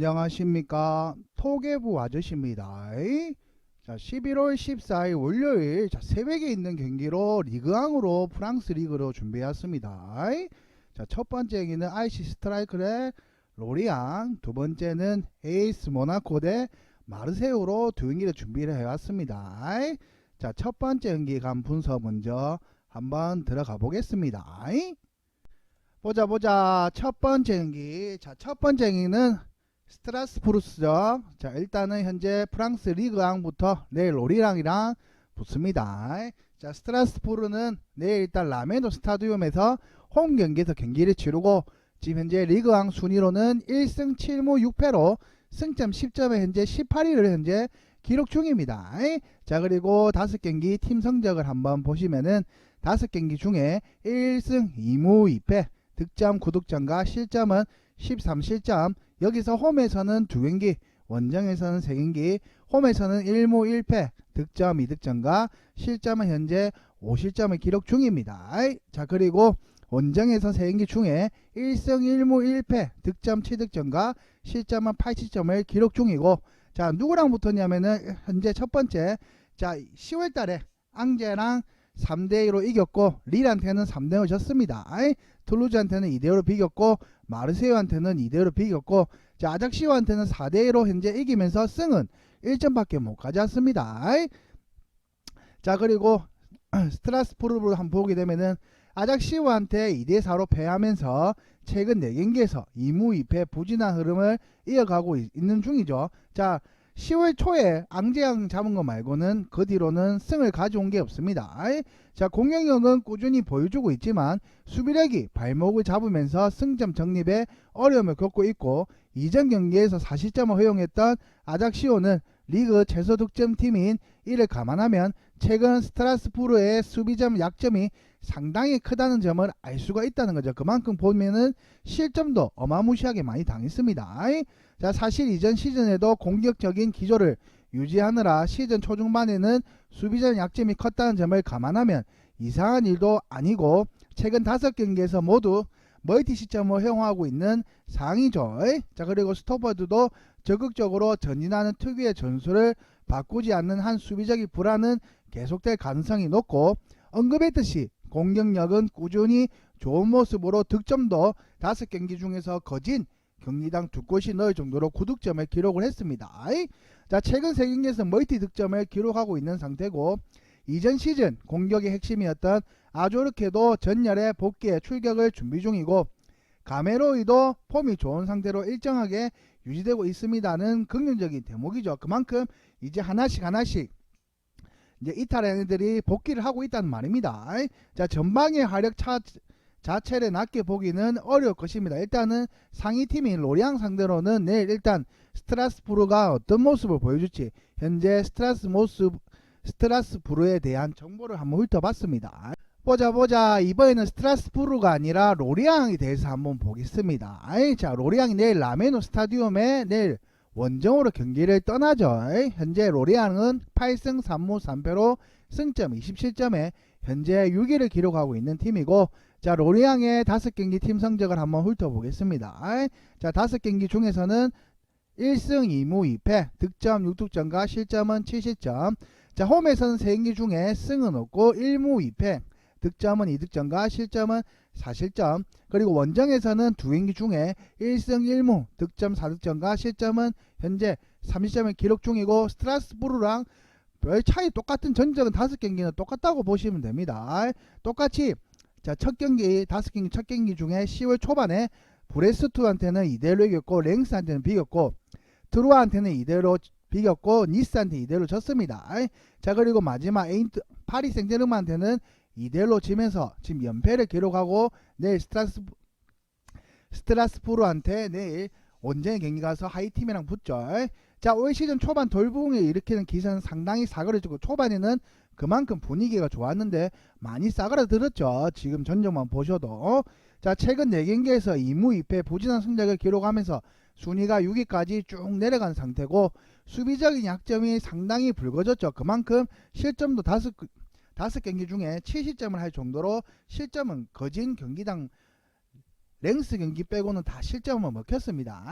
안녕하십니까, 토개부 아저씨입니다. 자, 11월 14일 월요일, 자, 새벽에 있는 경기로 리그왕으로 프랑스 리그로 준비했습니다. 자, 첫 번째 경기는 IC 스트라이크 대 로리앙, 두 번째는 에이스 모나코 대 마르세유로 두 경기를 준비를 해왔습니다. 자, 첫 번째 경기 간 분석 먼저 한번 들어가 보겠습니다. 보자 첫 번째 경기. 자, 첫 번째 경기는 스트라스부르스죠. 자, 일단은 현재 프랑스 리그왕부터 내일 로리랑이랑 붙습니다. 자, 스트라스부르는 내일 일단 라메도 스타디움에서 홈 경기에서 경기를 치르고 지금 현재 리그왕 순위로는 1승 7무 6패로 승점 10점에 현재 18위를 현재 기록 중입니다. 자, 그리고 5경기 팀 성적을 한번 보시면은 5경기 중에 1승 2무 2패, 득점 9득점과 실점은 13실점. 여기서 홈에서는 2경기, 원정에서는 3경기, 홈에서는 1무 1패, 득점 2득점과 실점은 현재 5실점을 기록 중입니다. 자, 그리고 원정에서 3경기 중에 1승 1무 1패, 득점 7득점과 실점은 8실점을 기록 중이고, 자, 누구랑 붙었냐면은 현재 첫 번째, 자, 10월달에 앙제랑 3대2로 이겼고 릴한테는 3대0을 졌습니다. 툴루즈한테는 2대5로 비겼고 마르세유한테는 2대5로 비겼고, 자, 아작시오한테는 4대2로 현재 이기면서 승은 1점밖에 못 가져왔습니다. 자, 그리고 스트라스부르를 한번 보게 되면은 아작시오한테 2대4로 패하면서 최근 4경기에서 2무 2패 부진한 흐름을 이어가고 있는 중이죠. 자, 10월 초에 앙제양 잡은 거 말고는 그 뒤로는 승을 가져온 게 없습니다. 자, 공격력은 꾸준히 보여주고 있지만 수비력이 발목을 잡으면서 승점 정립에 어려움을 겪고 있고, 이전 경기에서 4실점을 허용했던 아작시오는 리그 최소 득점팀인 이를 감안하면 최근 스트라스부르의 수비점 약점이 상당히 크다는 점을 알 수가 있다는 거죠. 그만큼 보면은 실점도 어마무시하게 많이 당했습니다. 자, 사실 이전 시즌에도 공격적인 기조를 유지하느라 시즌 초중반에는 수비전 약점이 컸다는 점을 감안하면 이상한 일도 아니고 최근 5경기에서 모두 멀티 시점을 허용하고 있는 상황이죠. 자, 그리고 스토퍼드도 적극적으로 전진하는 특유의 전술을 바꾸지 않는 한 수비적인 불안은 계속될 가능성이 높고, 언급했듯이 공격력은 꾸준히 좋은 모습으로 득점도 5경기 중에서 거진 경기당 2골씩 넣을 정도로 9득점을 기록을 했습니다. 자, 최근 3경기에서 멀티 득점을 기록하고 있는 상태고, 이전 시즌 공격의 핵심이었던 아조르케도 전열의 복귀에 출격을 준비 중이고, 가메로이도 폼이 좋은 상태로 일정하게 유지되고 있습니다는 긍정적인 대목이죠. 그만큼 이제 하나씩 이제 이탈한 애들이 복귀를 하고 있다는 말입니다. 자, 전방의 화력 자체를 낮게 보기는 어려울 것입니다. 일단은 상위팀인 로리앙 상대로는 내일 일단 스트라스부르가 어떤 모습을 보여줄지 현재 스트라스부르에 대한 정보를 한번 훑어봤습니다. 보자 이번에는 스트라스부르가 아니라 로리앙에 대해서 한번 보겠습니다. 자, 로리앙이 내일 라메노 스타디움에 내일 원정으로 경기를 떠나죠. 현재 로리앙은 8승 3무 3패로 승점 27점에 현재 6위를 기록하고 있는 팀이고, 자, 로리앙의 5경기 팀 성적을 한번 훑어보겠습니다. 자, 5경기 중에서는 1승 2무 2패, 득점 6득점과 실점은 7실점. 자, 홈에서는 3경기 중에 승은 없고 1무 2패, 득점은 2득점과 실점은 4실점. 그리고 원정에서는 2경기 중에 1승 1무, 득점 4득점과 실점은 현재 30점을 기록 중이고, 스트라스부르랑 별 차이 똑같은 전적은 5경기는 똑같다고 보시면 됩니다. 똑같이, 자, 첫 경기 5경기 첫 경기 중에 10월 초반에 브레스트한테는 2대1로 이겼고, 랭스한테는 비겼고, 트루아한테는 2대1로 비겼고, 니스한테 2대1로 졌습니다. 자, 그리고 마지막 파리 생제르맹한테는 2대1로 지면서 지금 연패를 기록하고 내일 스트라스부르한테 내일 원정의 경기 가서 하이팀이랑 붙죠. 자, 올 시즌 초반 돌풍을 일으키는 기세는 상당히 사그러지고, 초반에는 그만큼 분위기가 좋았는데 많이 싸그라들었죠. 지금 전적만 보셔도. 자, 최근 4경기에서 2무 2패 부진한 성적을 기록하면서 순위가 6위까지 쭉 내려간 상태고, 수비적인 약점이 상당히 붉어졌죠. 그만큼 실점도 5경기 중에 7실점을 할 정도로 실점은 거진 경기당 랭스 경기 빼고는 다 실점을 먹혔습니다.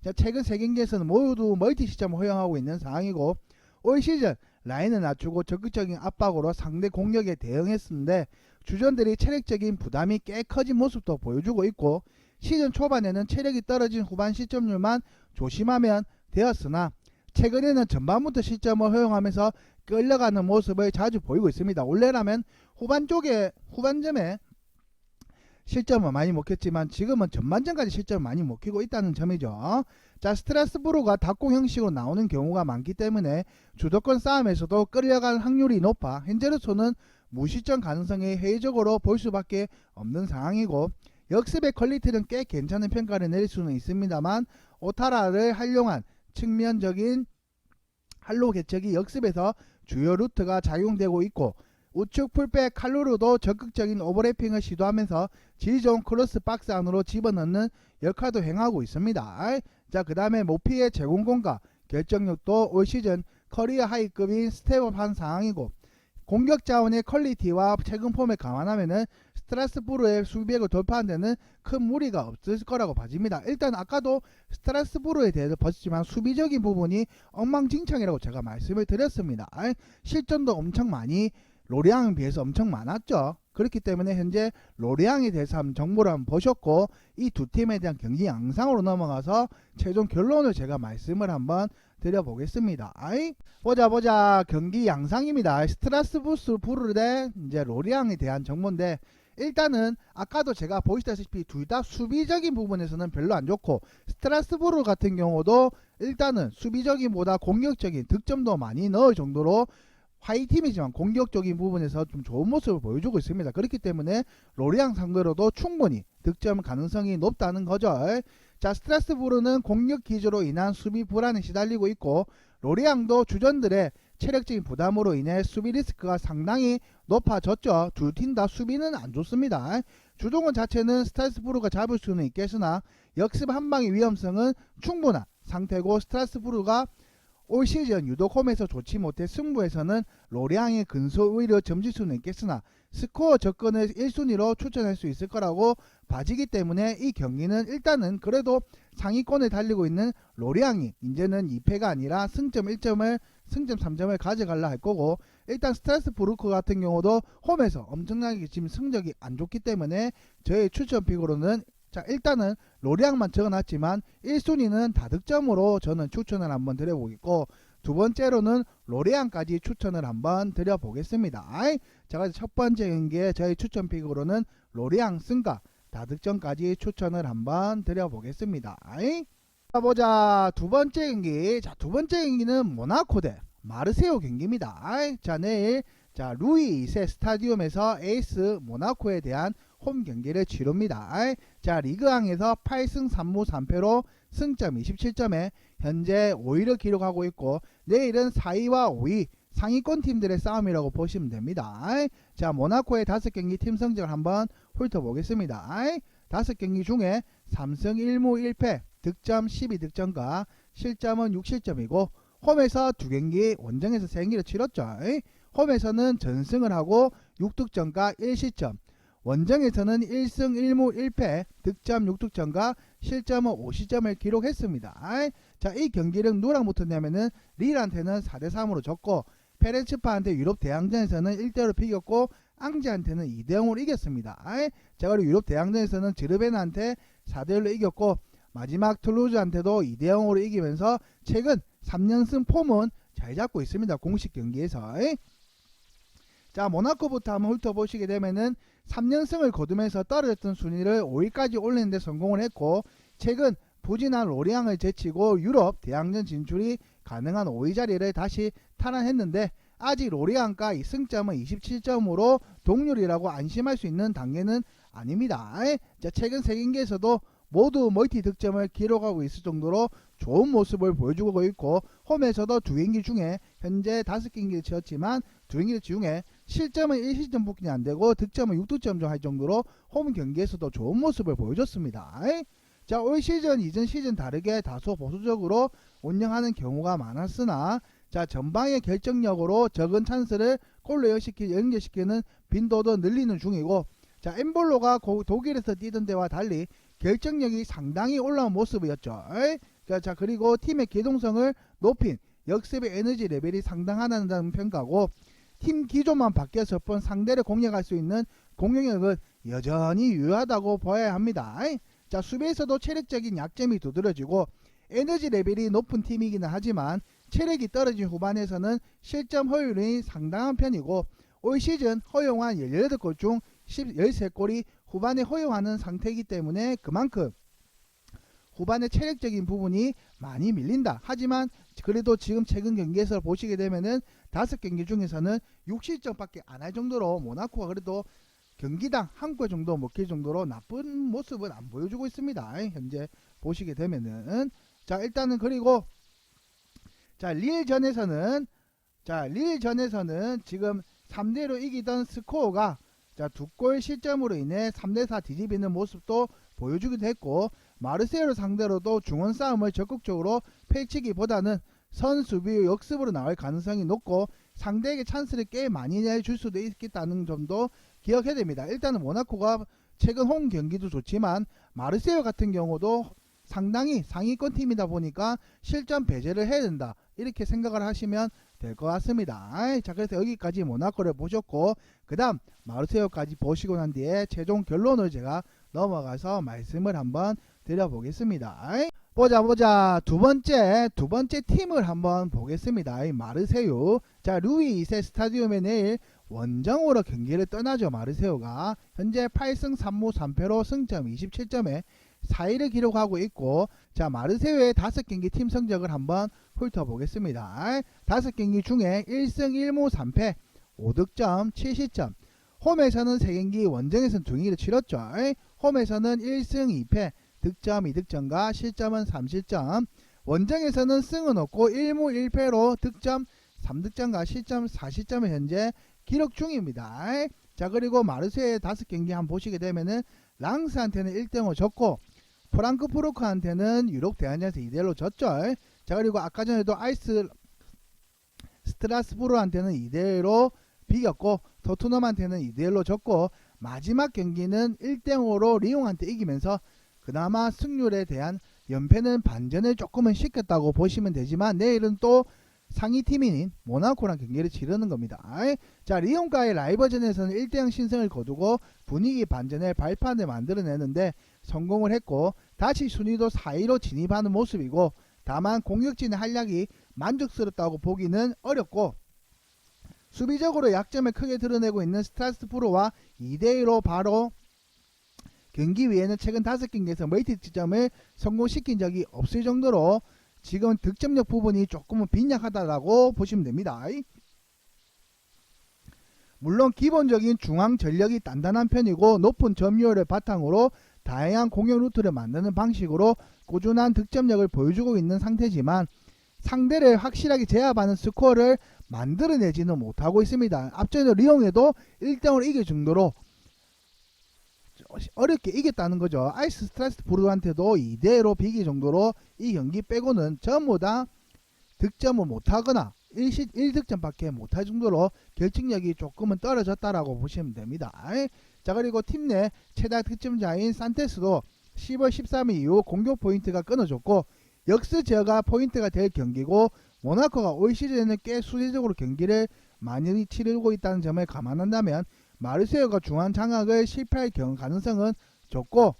자, 최근 3경기에서는 모두 멀티 실점을 허용하고 있는 상황이고, 올 시즌 라인을 낮추고 적극적인 압박으로 상대 공격에 대응했는데 주전들이 체력적인 부담이 꽤 커진 모습도 보여주고 있고, 시즌 초반에는 체력이 떨어진 후반 실점률만 조심하면 되었으나 최근에는 전반부터 실점을 허용하면서 끌려가는 모습을 자주 보이고 있습니다. 원래라면 후반점에 실점을 많이 먹혔지만 지금은 전반전까지 실점을 많이 먹히고 있다는 점이죠. 자, 스트라스부르가 닭공 형식으로 나오는 경우가 많기 때문에 주도권 싸움에서도 끌려갈 확률이 높아 현재로서는 무실점 가능성이 회의적으로 볼 수밖에 없는 상황이고, 역습의 퀄리티는 꽤 괜찮은 평가를 내릴 수는 있습니다만 오타라를 활용한 측면적인 할로 개척이 역습에서 주요 루트가 작용되고 있고, 우측 풀백 칼루르도 적극적인 오버래핑을 시도하면서 질 좋은 크로스 박스 안으로 집어넣는 역할도 행하고 있습니다. 자, 그 다음에 모피의 제공공과 결정력도 올 시즌 커리어 하이급인 스텝업한 상황이고, 공격 자원의 퀄리티와 최근 폼을 감안하면은 스트라스부르의 수비력을 돌파하는 데는 큰 무리가 없을 거라고 봐집니다. 일단 아까도 스트라스부르에 대해서 봤지만 수비적인 부분이 엉망진창이라고 제가 말씀을 드렸습니다. 실점도 엄청 많이 로리앙에 비해서 엄청 많았죠. 그렇기 때문에 현재 로리앙에 대해서 한번 정보를 한번 보셨고, 이 두 팀에 대한 경기 양상으로 넘어가서 최종 결론을 제가 말씀을 한번 드려보겠습니다. 보자 경기 양상입니다. 스트라스부르 대 이제 로리앙에 대한 정보인데, 일단은 아까도 제가 보시다시피 둘 다 수비적인 부분에서는 별로 안 좋고, 스트라스부르 같은 경우도 일단은 수비적인보다 공격적인 득점도 많이 넣을 정도로 화이팀이지만 공격적인 부분에서 좀 좋은 모습을 보여주고 있습니다. 그렇기 때문에 로리앙 상대로도 충분히 득점 가능성이 높다는 거죠. 자, 스트라스부르는 공격 기조로 인한 수비 불안에 시달리고 있고, 로리앙도 주전들의 체력적인 부담으로 인해 수비 리스크가 상당히 높아졌죠. 두 팀 다 수비는 안 좋습니다. 주동원 자체는 스트라스부르가 잡을 수는 있겠으나 역습 한방의 위험성은 충분한 상태고, 스트라스부르가 올 시즌 유독 홈에서 좋지 못해 승부에서는 로리앙의 근소 오히려 점질 수는 있겠으나 스코어 접근을 1순위로 추천할 수 있을 거라고 봐지기 때문에 이 경기는 일단은 그래도 상위권에 달리고 있는 로리앙이 이제는 2패가 아니라 승점 3점을 가져갈라 할 거고, 일단 스트라스부르크 같은 경우도 홈에서 엄청나게 지금 성적이 안 좋기 때문에 저의 추천픽으로는, 자, 일단은 로리앙만 적어놨지만 1순위는 다득점으로 저는 추천을 한번 드려보겠고, 두 번째로는 로리앙까지 추천을 한번 드려보겠습니다. 자, 그래서 첫 번째 경기에 저희 추천픽으로는 로리앙 승과 다득점까지 추천을 한번 드려보겠습니다. 자, 보자 두 번째 경기. 자, 두 번째 경기는 모나코 대 마르세유 경기입니다. 자, 내일 루이 2세 스타디움에서 에이스 모나코에 대한 홈 경기를 치릅니다. 자, 리그왕에서 8승 3무 3패로 승점 27점에 현재 5위를 기록하고 있고, 내일은 4위와 5위 상위권 팀들의 싸움이라고 보시면 됩니다. 자, 모나코의 5경기 팀 성적을 한번 훑어보겠습니다. 5경기 중에 3승 1무 1패, 득점 12득점과 실점은 6실점이고, 홈에서 2경기, 원정에서 3경기를 치렀죠. 홈에서는 전승을 하고 6득점과 1실점, 원정에서는 1승 1무 1패, 득점 6득점과 실점은 5실점을 기록했습니다. 자, 이 경기를 누구랑 붙었냐면은 릴한테는 4대3으로 졌고, 페렌츠파한테 유럽 대항전에서는 1대5로 비겼고, 앙제한테는 2대0으로 이겼습니다. 자, 그리고 유럽 대항전에서는 지르베나한테 4대1로 이겼고, 마지막 툴루즈한테도 2대0으로 이기면서 최근 3연승 폼은 잘 잡고 있습니다. 공식 경기에서. 자, 모나코부터 한번 훑어보시게 되면은 3연승을 거두면서 떨어졌던 순위를 5위까지 올리는데 성공을 했고, 최근 부진한 로리앙을 제치고 유럽 대항전 진출이 가능한 5위 자리를 다시 탈환했는데, 아직 로리앙과 이 승점은 27점으로 동률이라고 안심할 수 있는 단계는 아닙니다. 자, 최근 3경기에서도 모두 멀티 득점을 기록하고 있을 정도로 좋은 모습을 보여주고 있고, 홈에서도 2경기 중에 현재 5경기를 치렀지만 2경기 중에 실점은 1실점 뽑기 안되고 득점은 6득점 정도 할 정도로 홈 경기에서도 좋은 모습을 보여줬습니다. 자, 올 시즌 이전 시즌 다르게 다소 보수적으로 운영하는 경우가 많았으나, 자, 전방의 결정력으로 적은 찬스를 골로 연결시키는 빈도도 늘리는 중이고, 자, 엠볼로가 독일에서 뛰던 때와 달리 결정력이 상당히 올라온 모습이었죠. 자, 그리고 팀의 기동성을 높인 역습의 에너지 레벨이 상당하다는 평가고, 팀 기조만 바뀌어서 번 상대를 공략할 수 있는 공격력은 여전히 유효하다고 봐야 합니다. 자, 수비에서도 체력적인 약점이 두드러지고 에너지 레벨이 높은 팀이기는 하지만 체력이 떨어진 후반에서는 실점 허용률이 상당한 편이고, 올 시즌 허용한 18골 중 13골이 후반에 허용하는 상태이기 때문에 그만큼 후반의 체력적인 부분이 많이 밀린다. 하지만 그래도 지금 최근 경기에서 보시게 되면은 5경기 중에서는 6실점밖에 안 할 정도로 모나코가 그래도 경기당 한 골 정도 먹힐 정도로 나쁜 모습은 안 보여주고 있습니다. 현재 보시게 되면은. 자, 일단은 그리고 자, 릴전에서는 지금 3대1로 이기던 스코어가 자, 2골 실점으로 인해 3대4 뒤집히는 모습도 보여주기도 했고, 마르세유를 상대로도 중원 싸움을 적극적으로 펼치기보다는 선수비 역습으로 나올 가능성이 높고 상대에게 찬스를 꽤 많이 내줄 수도 있겠다는 점도 기억해야 됩니다. 일단은 모나코가 최근 홈 경기도 좋지만 마르세유 같은 경우도 상당히 상위권 팀이다 보니까 실점 배제를 해야 된다, 이렇게 생각을 하시면 될 것 같습니다. 자, 그래서 여기까지 모나코를 보셨고, 그 다음 마르세유까지 보시고 난 뒤에 최종 결론을 제가 넘어가서 말씀을 한번 드려보겠습니다. 보자 두 번째 팀을 한번 보겠습니다. 마르세유. 자, 루이 2세 스타디움에 내일 원정으로 경기를 떠나죠. 마르세유가 현재 8승 3무 3패로 승점 27점에 4위를 기록하고 있고, 자, 마르세유의 5경기 팀 성적을 한번 훑어보겠습니다. 5경기 중에 1승 1무 3패 5득점 7실점. 홈에서는 3경기, 원정에서는 2경기를 치렀죠. 홈에서는 1승 2패 득점 2득점과 실점은 3실점. 원정에서는 승은 없고 1무 1패로 득점 3득점과 실점 4실점을 현재 기록 중입니다. 자, 그리고 마르세유의 5경기 한번 보시게 되면은 랑스한테는 1대5 졌고, 프랑크푸르크한테는 유럽 대항전에서 2대1로 졌죠. 자, 그리고 아까 전에도 아이스 스트라스부르한테는 2대1로 비겼고, 토트넘한테는 2대1로 졌고, 마지막 경기는 1대0으로 리옹한테 이기면서 그나마 승률에 대한 연패는 반전을 조금은 시켰다고 보시면 되지만, 내일은 또 상위 팀인 모나코랑 경기를 치르는 겁니다. 자, 리옹과의 라이벌전에서는 1대0 신승을 거두고 분위기 반전의 발판을 만들어내는데 성공을 했고, 다시 순위도 4위로 진입하는 모습이고, 다만 공격진의 활약이 만족스럽다고 보기는 어렵고, 수비적으로 약점을 크게 드러내고 있는 스트라스부르와 2대2로 바로 경기 외에는 최근 5경기에서 멀티득점을 성공시킨 적이 없을 정도로 지금 득점력 부분이 조금은 빈약하다라고 보시면 됩니다. 물론 기본적인 중앙 전력이 단단한 편이고, 높은 점유율을 바탕으로 다양한 공격 루트를 만드는 방식으로 꾸준한 득점력을 보여주고 있는 상태지만, 상대를 확실하게 제압하는 스코어를 만들어내지는 못하고 있습니다. 앞전에 리옹에도 1대0으로 이길 정도로 어렵게 이겼다는 거죠. 아이스 스트라스부르한테도 2대1로 비길 정도로 이 경기 빼고는 전부 다 득점을 못하거나 1득점밖에 못할 정도로 결정력이 조금은 떨어졌다라고 보시면 됩니다. 자, 그리고 팀 내 최다 득점자인 산테스도 10월 13일 이후 공격 포인트가 끊어졌고, 역습 제어가 포인트가 될 경기고, 모나코가 올 시즌에는 꽤 수비적으로 경기를 많이 치르고 있다는 점을 감안한다면 마르세유가 중앙 장악을 실패할 가능성은 적고,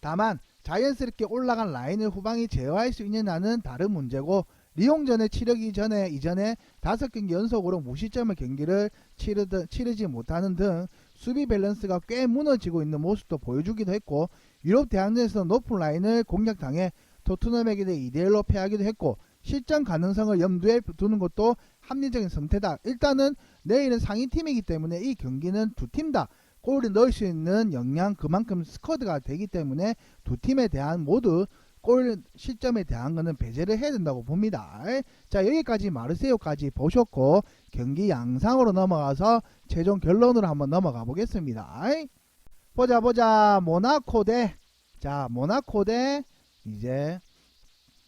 다만 자연스럽게 올라간 라인을 후방이 제어할 수 있느냐는 다른 문제고, 리옹전에 치르기 전에 이전에 5경기 연속으로 무실점의 경기를 치르지 못하는 등 수비 밸런스가 꽤 무너지고 있는 모습도 보여주기도 했고, 유럽 대항전에서 높은 라인을 공략당해 토트넘에게 2대1로 패하기도 했고, 실점 가능성을 염두에 두는 것도 합리적인 선택이다. 일단은 내일은 상위팀이기 때문에 이 경기는 두 팀 다 골을 넣을 수 있는 역량, 그만큼 스쿼드가 되기 때문에 두 팀에 대한 모두 골 실점에 대한 거는 배제를 해야 된다고 봅니다. 자, 여기까지 마르세유까지 보셨고, 경기 양상으로 넘어가서 최종 결론으로 한번 넘어가 보겠습니다. 보자 모나코 대 이제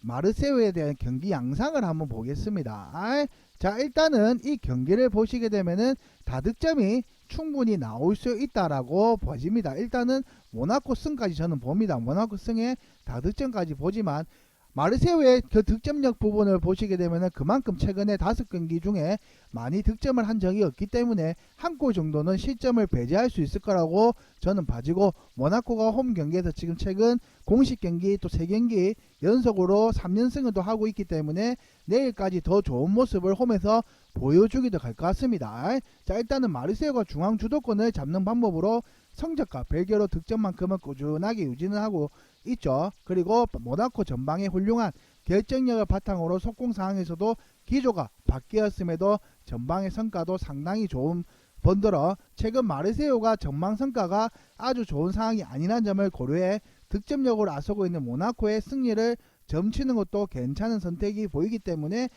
마르세유에 대한 경기 양상을 한번 보겠습니다. 자, 일단은 이 경기를 보시게 되면은 다득점이 충분히 나올 수 있다라고 보집니다. 일단은 모나코 승까지 저는 봅니다. 모나코 승의 다득점까지 보지만 마르세유의 그 득점력 부분을 보시게 되면은 그만큼 최근에 5경기 중에 많이 득점을 한 적이 없기 때문에 한 골 정도는 실점을 배제할 수 있을 거라고 저는 봐지고, 모나코가 홈 경기에서 지금 최근 공식 경기 또 3경기 연속으로 3연승을 또 하고 있기 때문에 내일까지 더 좋은 모습을 홈에서 보여주기도 할 것 같습니다. 자, 일단은 마르세유가 중앙 주도권을 잡는 방법으로 성적과 별개로 득점만큼은 꾸준하게 유지는 하고 있죠. 그리고 모나코 전방의 훌륭한 결정력을 바탕으로 속공 상황에서도 기조가 바뀌었음에도 전방의 성과도 상당히 좋은 번들어 최근 마르세유가 전방 성과가 아주 좋은 상황이 아니라는 점을 고려해 득점력으로 앞서고 있는 모나코의 승리를 점치는 것도 괜찮은 선택이 보이기 때문에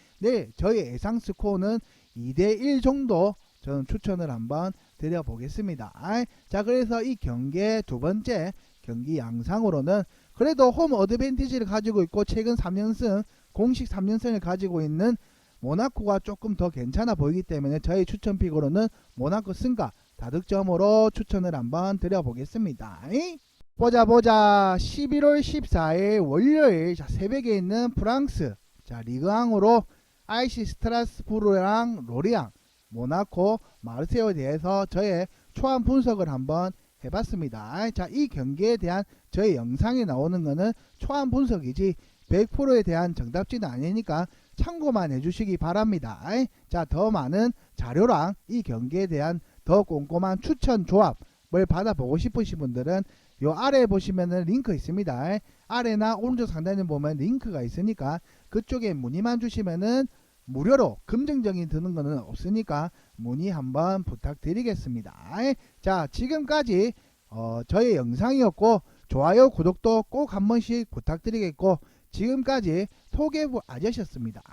저희 예상 스코어는 2대1 정도 저는 추천을 한번 드려보겠습니다. 자, 그래서 이 경기의 두 번째 경기 양상으로는 그래도 홈 어드밴티지를 가지고 있고 최근 3연승 공식 3연승을 가지고 있는 모나코가 조금 더 괜찮아 보이기 때문에 저희 추천픽으로는 모나코 승가 다득점으로 추천을 한번 드려보겠습니다. 보자 11월 14일 월요일, 자, 새벽에 있는 프랑스, 자, 리그앙으로 RC 스트라스부르랑 로리앙, 모나코, 마르세유에 대해서 저의 초안 분석을 한번 해봤습니다. 자, 이 경기에 대한 저희 영상에 나오는 거는 초안 분석이지 100%에 대한 정답지는 아니니까 참고만 해주시기 바랍니다. 자, 더 많은 자료랑 이 경기에 대한 더 꼼꼼한 추천 조합을 받아보고 싶으신 분들은 요 아래 보시면은 링크 있습니다. 아래나 오른쪽 상단에 보면 링크가 있으니까 그쪽에 문의만 주시면은 무료로 금전적인 드는 거는 없으니까 문의 한번 부탁드리겠습니다. 자, 지금까지 저의 영상이었고 좋아요 구독도 꼭 한 번씩 부탁드리겠고, 지금까지 소개부 아저씨였습니다.